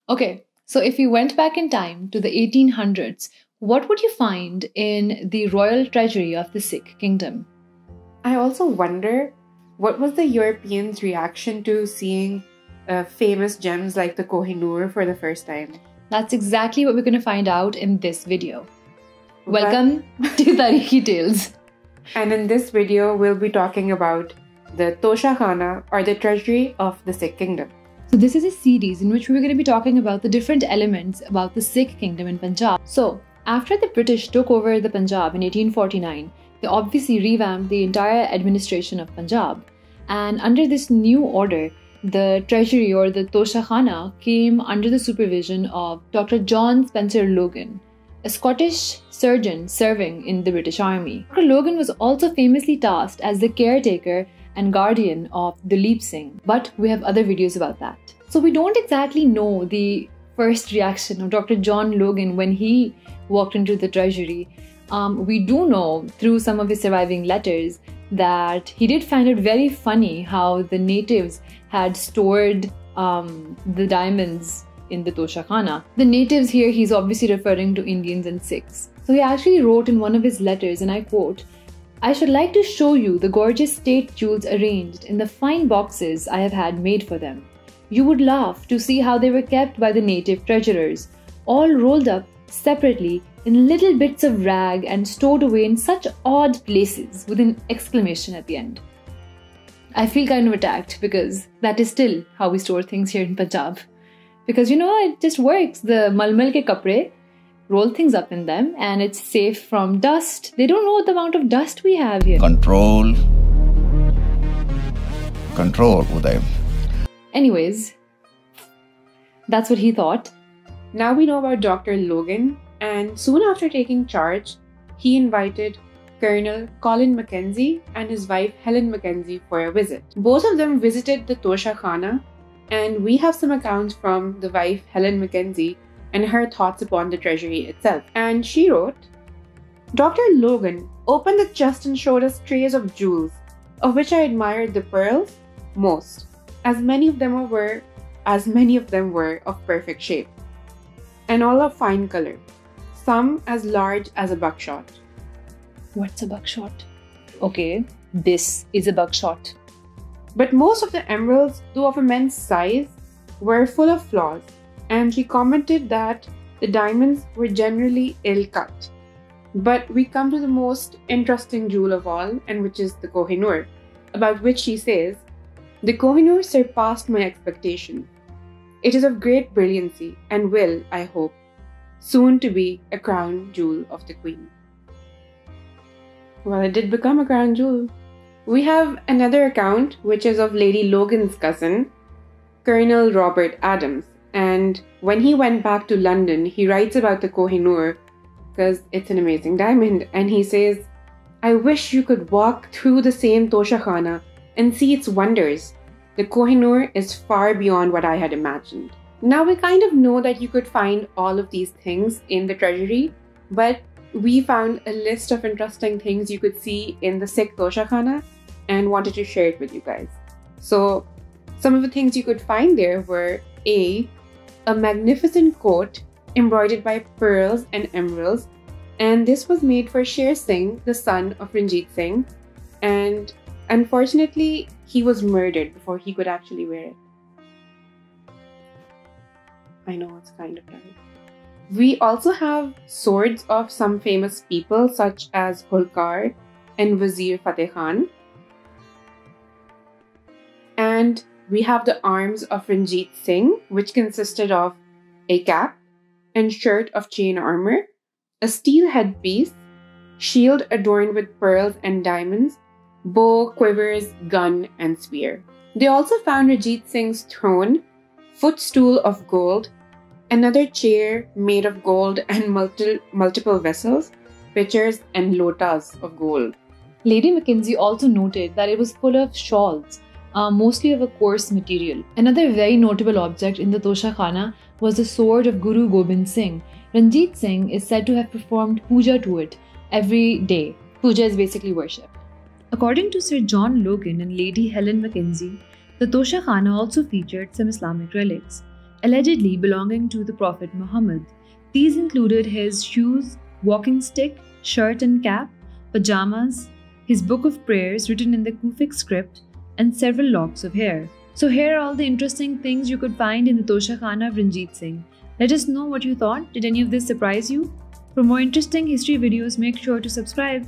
Okay, so if you went back in time to the 1800s, what would you find in the royal treasury of the Sikh kingdom? I also wonder what was the Europeans' reaction to seeing famous gems like the Kohinoor for the first time. That's exactly what we're going to find out in this video. Welcome to Tarihi Tales. And in this video, we'll be talking about the Toshakhana, or the treasury of the Sikh kingdom. So this is a series in which we're going to be talking about the different elements about the Sikh kingdom in Punjab. So after the British took over the Punjab in 1849, they obviously revamped the entire administration of Punjab. And under this new order, the treasury, or the Toshakhana, came under the supervision of Dr. John Spencer Logan, a Scottish surgeon serving in the British Army. Dr. Logan was also famously tasked as the caretaker and guardian of Duleep Singh, but we have other videos about that. So we don't exactly know the first reaction of Dr. John Logan when he walked into the treasury. We do know through some of his surviving letters that he did find it very funny how the natives had stored the diamonds in the Toshakhana. The natives here, he's obviously referring to Indians and Sikhs. So he actually wrote in one of his letters, and I quote, "I should like to show you the gorgeous state jewels arranged in the fine boxes I have had made for them. You would laugh to see how they were kept by the native treasurers, all rolled up separately in little bits of rag and stored away in such odd places," with an exclamation at the end. I feel kind of attacked because that is still how we store things here in Punjab. Because it just works. The malmal ke kapde, roll things up in them and it's safe from dust. They don't know the amount of dust we have here. Control, Uday. Anyways, that's what he thought. Now we know about Dr. Logan, and soon after taking charge, he invited Colonel Helen McKenzie and his wife Helen McKenzie for a visit. Both of them visited the Toshakhana, and we have some accounts from the wife Helen McKenzie and her thoughts upon the treasury itself. And she wrote, "Dr. Logan opened the chest and showed us trays of jewels, of which I admired the pearls most, as many of them were of perfect shape, and all of fine color, some as large as a buckshot." What's a buckshot? Okay, this is a buckshot. But most of the emeralds, though of immense size, were full of flaws, and she commented that the diamonds were generally ill cut. But we come to the most interesting jewel of all, and which is the Kohinoor, about which she says, "The Kohinoor surpassed my expectation. It is of great brilliancy and will, I hope, soon to be a crown jewel of the Queen." Well, it did become a crown jewel. We have another account, which is of Lady Logan's cousin, Colonel Robert Adams. And when he went back to London, he writes about the Kohinoor because it's an amazing diamond. And he says, "I wish you could walk through the same Toshakhana and see its wonders. The Kohinoor is far beyond what I had imagined." Now we kind of know that you could find all of these things in the treasury, but we found a list of interesting things you could see in the Sikh Toshakhana and wanted to share it with you guys. So some of the things you could find there were a magnificent coat embroidered by pearls and emeralds, and this was made for Sher Singh, the son of Ranjit Singh, and unfortunately he was murdered before he could actually wear it. I know, it's kind of dark. We also have swords of some famous people such as Holkar and Wazir Fateh Khan. And we have the arms of Ranjit Singh, which consisted of a cap and shirt of chain armor, a steel headpiece, shield adorned with pearls and diamonds, bow, quivers, gun, and spear. They also found Ranjit Singh's throne, footstool of gold, another chair made of gold, and multiple vessels, pitchers, and lotas of gold. Lady McKenzie also noted that it was full of shawls, mostly of a coarse material. Another very notable object in the Toshakhana was the sword of Guru Gobind Singh. Ranjit Singh is said to have performed puja to it every day. Puja is basically worship. According to Sir John Logan and Lady Helen McKenzie, the Toshakhana also featured some Islamic relics. allegedly belonging to the Prophet Muhammad. These included his shoes, walking stick, shirt and cap, pajamas, his book of prayers written in the Kufic script, and several locks of hair. So here are all the interesting things you could find in the Toshakhana of Ranjit Singh. Let us know what you thought. Did any of this surprise you? For more interesting history videos, make sure to subscribe.